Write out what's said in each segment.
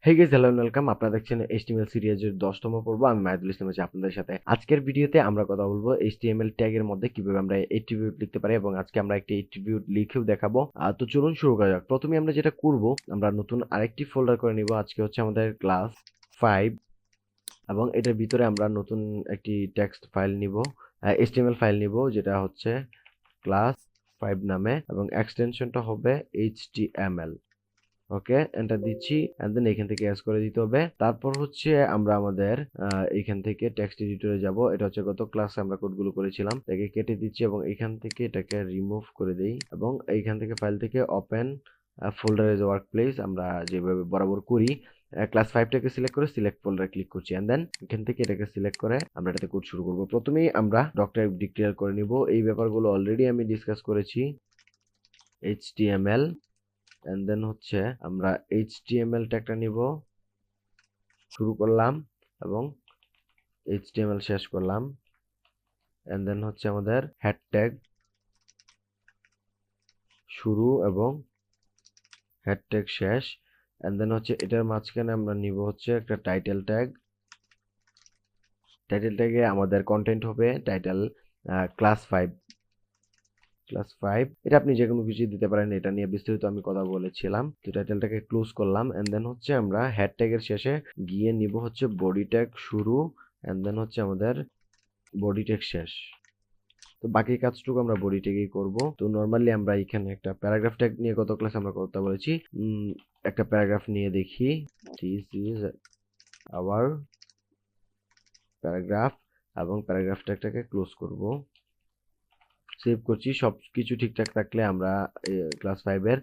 Hey guys, hello and welcome. আপনারা দেখছেন HTML সিরিজের 10তম পর্ব। আমি মাহিদুল ইসলাম আছি আপনাদের সাথে। আজকের ভিডিওতে আমরা কথা বলবো এইচটিএমএল ট্যাগের মধ্যে কিভাবে আমরা এট্রিবিউট লিখতে পারি এবং আজকে আমরা একটি এট্রিবিউট লিখেও দেখাবো। তো চলুন শুরু করা যাক। প্রথমে আমরা যেটা করব, আমরা নতুন আরেকটি ফোল্ডার করে নিব। আজকে হচ্ছে আমাদের ক্লাস 5 এবং এটার ভিতরে আমরা নতুন একটি টেক্সট ফাইল নিব, এইচটিএমএল ফাইল নিব, যেটা হচ্ছে ক্লাস 5 নামে এবং এক্সটেনশনটা হবে এইচটিএমএল। ওকে, এন্টার দিচ্ছি এন্ড দেন এখান থেকে অ্যাড করে দিতে হবে। তারপর হচ্ছে আমরা আমাদের এখান থেকে টেক্সট এডিটরে যাব। এটা হচ্ছে গত ক্লাসে আমরা কোডগুলো করেছিলাম, এটাকে কেটে দিচ্ছি এবং এখান থেকে এটাকে রিমুভ করে দেই এবং এইখান থেকে ফাইল থেকে open folder as work place আমরা যেভাবে বরাবর করি, ক্লাস 5টাকে সিলেক্ট করে সিলেক্ট ফোল্ডার ক্লিক করছি এন্ড দেন এখান থেকে এটাকে সিলেক্ট করে আমরা এটাতে কোড শুরু করব। প্রথমেই আমরা ডক্টর ডিক্লেয়ার করে নিব। এই ব্যাপারগুলো অলরেডি আমি ডিসকাস করেছি। HTML এন্ড দেন হচ্ছে আমরা HTML ট্যাগটা নিব, শুরু করলাম এবং HTML শেষ করলাম এন্ড দেন হচ্ছে আমাদের হেড ট্যাগ শুরু এবং হেড ট্যাগ শেষ এন্ড দেন হচ্ছে এটার মাঝখানে আমরা নিব হচ্ছে একটা টাইটেল ট্যাগ। টাইটেল ট্যাগে আমাদের কন্টেন্ট হবে টাইটেল ক্লাস 5। এটা আপনি যে কোনো কিছু দিতে পারেন, এটা নিয়ে বিস্তারিত আমি কথা বলেছিলাম। তো টাইটেলটাকে ক্লোজ করলাম এন্ড দেন হচ্ছে আমরা হেড ট্যাগের শেষে গিয়ে নিব হচ্ছে বডি ট্যাগ শুরু এন্ড দেন হচ্ছে আমাদের বডি ট্যাগ শেষ। তো বাকি কাজটুকু আমরা বডি ট্যাগেই করব। তো নরমালি আমরা এখানে একটা প্যারাগ্রাফ ট্যাগ নিয়ে গত ক্লাসে আমরা কথা বলেছি। একটা প্যারাগ্রাফ নিয়ে দেখি। দিস ইজ আওয়ার প্যারাগ্রাফ এবং প্যারাগ্রাফ ট্যাগটাকে ক্লোজ করব। সেভ করছি। সব কিছু ঠিকঠাক থাকলে আমরা ক্লাস 5 এর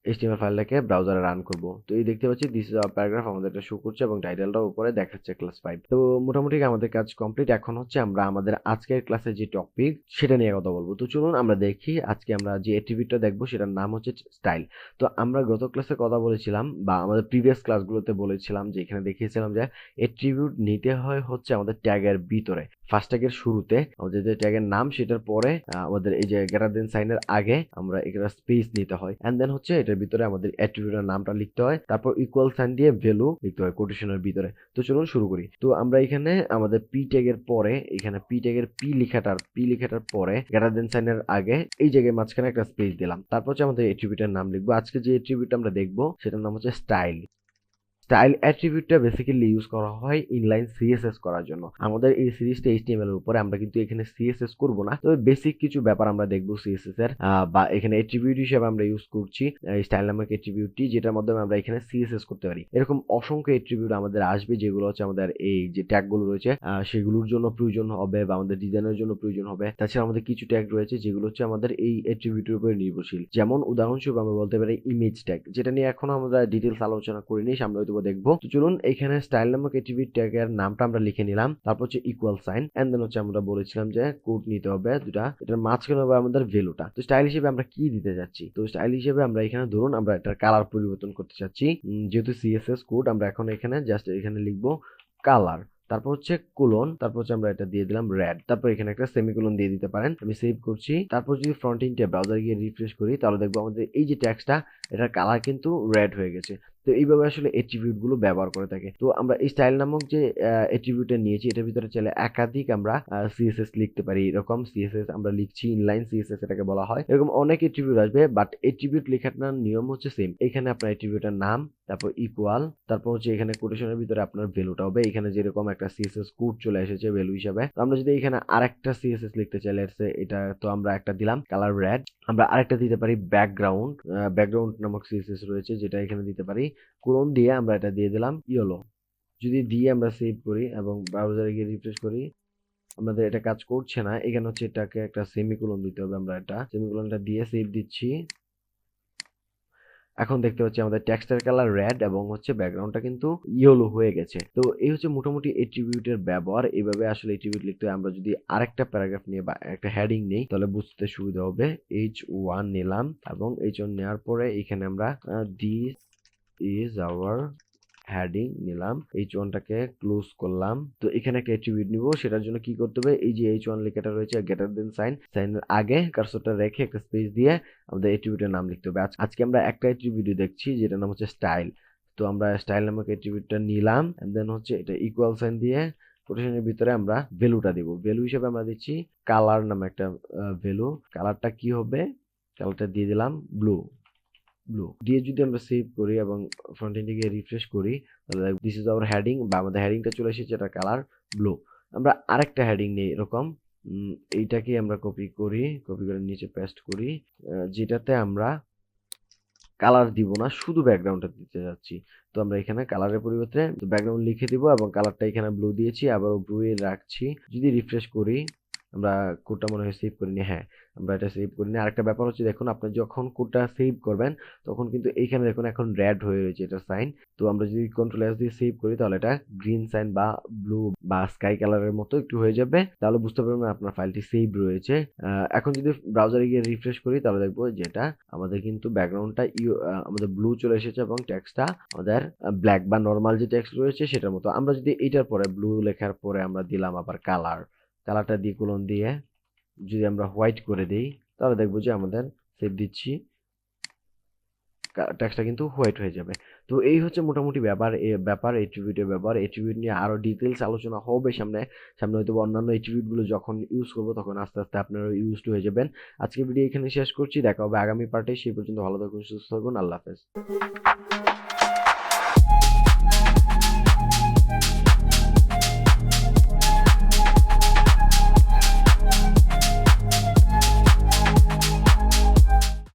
HTML ফাইলটাকে ব্রাউজারে রান করব। তো এই দেখতে পাচ্ছি দিস ইজ আওয়ার প্যারাগ্রাফ আমাদের এটা শো করছে এবং টাইটেলটাও উপরে দেখাচ্ছে ক্লাস 5। তো মোটামুটি আমাদের কাজ কমপ্লিট। এখন হচ্ছে আমরা আমাদের আজকের ক্লাসে যে টপিক সেটা নিয়ে কথা বলবো। তো চলুন আমরা দেখি। আজকে আমরা যে অ্যাট্রিবিউটটা দেখবো সেটার নাম হচ্ছে স্টাইল। তো আমরা গত ক্লাসে কথা বলেছিলাম বা আমাদের প্রিভিয়াস ক্লাসগুলোতে বলেছিলাম যে এখানে দেখিয়েছিলাম যে অ্যাট্রিবিউট নিতে হয় হচ্ছে আমাদের ট্যাগের ভিতরে। ফার্স্ট ট্যাগের শুরুতে আমাদের যে ট্যাগের নাম সেটার পরে আমাদের এই যে গ্রেটার দেন সাইনের আগে আমরা একটা স্পেস নিতে হয় এন্ড দেন হচ্ছে এটার ভিতরে আমাদের অ্যাট্রিবিউটের নামটা লিখতে হয়, তারপর ইকুয়াল সাইন দিয়ে ভ্যালু লিখতে হয় কোটেশনের ভিতরে। তো চলুন শুরু করি। তো আমরা এখানে আমাদের পি ট্যাগের পরে এখানে পি ট্যাগের পি লেখাটার পরে গ্রেটার দেন সাইনের আগে এই জায়গায় মাঝখানে একটা স্পেস দিলাম। তারপর হচ্ছে আমাদের অ্যাট্রিবিউটের নাম লিখবো। আজকে যে অ্যাট্রিবিউট আমরা দেখবো সেটার নাম হচ্ছে স্টাইল। স্টাইল অ্যাট্রিবিউটটা বেসিক্যালি ইউজ করা হয় ইনলাইন সিএসএস করার জন্য। আমাদের এই সিরিজটা এইচটিএমএল এর উপরে, আমরা কিন্তু এখানে সিএসএস করব না, তবে বেসিক কিছু ব্যাপার আমরা দেখব সিএসএস এর। বা এখানে অ্যাট্রিবিউট হিসেবে আমরা ইউজ করছি স্টাইল নামক অ্যাট্রিবিউটটি, যেটার মাধ্যমে আমরা এখানে সিএসএস করতে পারি। এরকম অসংখ্য অ্যাট্রিবিউট আমাদের আসবে যেগুলো হচ্ছে আমাদের এই যে ট্যাগগুলো রয়েছে সেগুলোর জন্য প্রয়োজন হবে বা আমাদের ডিজাইনের জন্য প্রয়োজন হবে। তাছাড়া আমাদের কিছু ট্যাগ রয়েছে যেগুলো হচ্ছে আমাদের এই অ্যাট্রিবিউটের উপরে নির্ভরশীল। যেমন উদাহরণস্বরূপ আমরা বলতে পারি ইমেজ ট্যাগ, যেটা নিয়ে এখনো আমরা ডিটেলস আলোচনা করিনি, সামনে হয়তো দেখবো। তো চলুন এখানে স্টাইল নামক অ্যাট্রিবিউট ট্যাগের নামটা আমরা লিখে নিলাম। তারপর হচ্ছে ইকুয়াল সাইন এন্ড দেন হচ্ছে আমরা বলেছিলাম যে কোড নিতে হবে দুটা, এটার মাঝখানে হবে আমাদের ভ্যালুটা। তো স্টাইল হিসেবে আমরা কি দিতে যাচ্ছি? তো স্টাইল হিসেবে আমরা এখানে ধরুন আমরা এটার কালার পরিবর্তন করতে চাচ্ছি। যেহেতু সিএসএস কোড, আমরা এখন এখানে জাস্ট এখানে লিখবো কালার, তারপর হচ্ছে কোলন, তারপর হচ্ছে আমরা এটা দিয়ে দিলাম রেড, তারপর এখানে একটা সেমিকোলন দিয়ে দিতে পারেন। আমি সেভ করছি। তারপর যদি ফ্রন্ট এন্ডে ব্রাউজারে গিয়ে রিফ্রেশ করি তাহলে দেখবো আমাদের এই যে টেক্সটটা এটার কালার কিন্তু রেড হয়ে গেছে। তো এইভাবে আসলে অ্যাট্রিবিউট গুলো ব্যবহার করে থাকে। তো আমরা এই স্টাইল নামক যে অ্যাট্রিবিউটটা নিয়েছি এটার ভিতরে চাইলে একাধিক আমরা সিএসএস লিখতে পারি। এরকম সিএসএস আমরা লিখছি, ইনলাইন সিএসএস এটাকে বলা হয়। এরকম অনেক অ্যাট্রিবিউট আসবে, বাট অ্যাট্রিবিউট লেখাটার নিয়ম হচ্ছে সেম। এখানে আপনার অ্যাট্রিবিউটের নাম, তারপর ইকুয়াল, তারপর হচ্ছে এখানে কোটেশনের ভিতরে আপনার ভ্যালুটা হবে। এখানে যেরকম একটা সিএসএস কোড চলে এসেছে ভ্যালু হিসাবে, তো আমরা যদি এখানে আরেকটা সিএসএস লিখতে চাই, এটা তো আমরা একটা দিলাম কালার রেড, আমরা আরেকটা দিতে পারি ব্যাকগ্রাউন্ড। ব্যাকগ্রাউন্ড নামক সিএসএস রয়েছে যেটা এখানে দিতে পারি। কোলন দিয়ে আমরা এটা দিয়ে দিলাম ইয়েলো। যদি দিয়ে আমরা সেভ করি এবং ব্রাউজারে গিয়ে রিফ্রেশ করি, আমাদের এটা কাজ করছে না। এখানে হচ্ছে এটাকে একটা সেমিকোলন দিতে হবে, আমরা এটা সেমিকোলনটা দিয়ে সেভ দিচ্ছি। এখন দেখতে পাচ্ছি আমাদের টেক্সটের কালার রেড এবং হচ্ছে ব্যাকগ্রাউন্ডটা কিন্তু ইয়েলো হয়ে গেছে। তো এই হচ্ছে মোটামুটি অ্যাট্রিবিউটের ব্যবহার। এইভাবে আসলে অ্যাট্রিবিউট লিখতে হয়। আমরা যদি আরেকটা প্যারাগ্রাফ নিয়ে বা একটা হেডিং নেই তাহলে বুঝতে সুবিধা হবে। H1 নিলাম এবং H1 নেওয়ার পরে এখানে আমরা দিস ইজ আওয়ার হেডিং নিলাম, H1টাকে ক্লোজ করলাম। তো এখানে একটা অ্যাট্রিবিউট নিব, সেটার জন্য কি করতে হবে, এই যে H1 লেখাটা রয়েছে গ্রেটার দেন সাইন, সাইনের আগে কার্সরটা রেখে একটা স্পেস দিয়ে আমাদের অ্যাট্রিবিউটের নাম লিখতে হবে। আজকে আমরা একটা অ্যাট্রিবিউট দেখছি যেটার নাম হচ্ছে স্টাইল। তো আমরা স্টাইল নামক অ্যাট্রিবিউটটা নিলাম, এন্ড দেন হচ্ছে এটা ইকুয়াল সাইন দিয়ে কোটেশনের ভিতরে আমরা ভ্যালুটা দিব। ভ্যালু হিসেবে আমরা দিচ্ছি কালার নামে একটা ভ্যালু। কালারটা কি হবে, কালারটা দিয়ে দিলাম ব্লু। ব্লু দিয়ে যদি আমরা সেভ করি এবং ফ্রন্ট এন্ডে গিয়ে রিফ্রেশ করি, তাহলে দিস ইজ আওয়ার হেডিং, বা আমাদের হেডিংটা চলে এসেছে, এটা কালার ব্লু। আমরা আরেকটা হেডিং নিই এরকম, এইটাকে আমরা কপি করি, কপি করে নিচে পেস্ট করি, যেটাতে আমরা কালার দিব না, শুধু ব্যাকগ্রাউন্ডটা দিতে যাচ্ছি। তো আমরা এখানে কালারের পরিবর্তে ব্যাকগ্রাউন্ড লিখে দিব এবং কালারটা এখানে ব্লু দিয়েছি, আবারও ব্লু এ রাখছি। যদি রিফ্রেশ করি, আমরা কোডটা মনে হয় সেভ করিনি, হ্যাঁ আমরা এটা সেভ করিনি। আরেকটা ব্যাপার হচ্ছে দেখুন, আপনি যখন কোডটা সেভ করবেন তখন কিন্তু এইখানে দেখুন এখন রেড হয়ে রয়েছে এটা সাইন। তো আমরা যদি কন্ট্রোল এস দিয়ে সেভ করি তাহলে এটা গ্রিন সাইন বা ব্লু বা স্কাই কালারের মতো একটু হয়ে যাবে, তাহলে বুঝতে পারবেন আপনার ফাইলটি সেভ রয়েছে। এখন যদি ব্রাউজারে গিয়ে রিফ্রেশ করি তাহলে দেখবো যেটা আমাদের কিন্তু ব্যাকগ্রাউন্ডটা আমাদের ব্লু চলে এসেছে এবং টেক্সটটা আমাদের ব্ল্যাক বা নর্মাল যে টেক্সট রয়েছে সেটার মতো। আমরা যদি এইটার পরে ব্লু লেখার পরে আমরা দিলাম আবার কালারটা দিয়ে কোলন দিয়ে যদি আমরা হোয়াইট করে দিই, তাহলে দেখবো যে আমাদের সেভ দিচ্ছি, টেক্সটটা কিন্তু হোয়াইট হয়ে যাবে। তো এই হচ্ছে মোটামুটি ব্যাপার অ্যাট্রিবিউটের ব্যাপার। অ্যাট্রিবিউট নিয়ে আরো ডিটেইলস আলোচনা হবে সামনে। সামনে হয়তো অন্যান্য অ্যাট্রিবিউট গুলো যখন ইউজ করব তখন আস্তে আস্তে আপনারা ইউজড হয়ে যাবেন। আজকে ভিডিও এখানে শেষ করছি, দেখা হবে আগামী পার্টে। সেই পর্যন্ত ভালো থাকুন, সুস্থ থাকুন, আল্লাহ হাফেজ।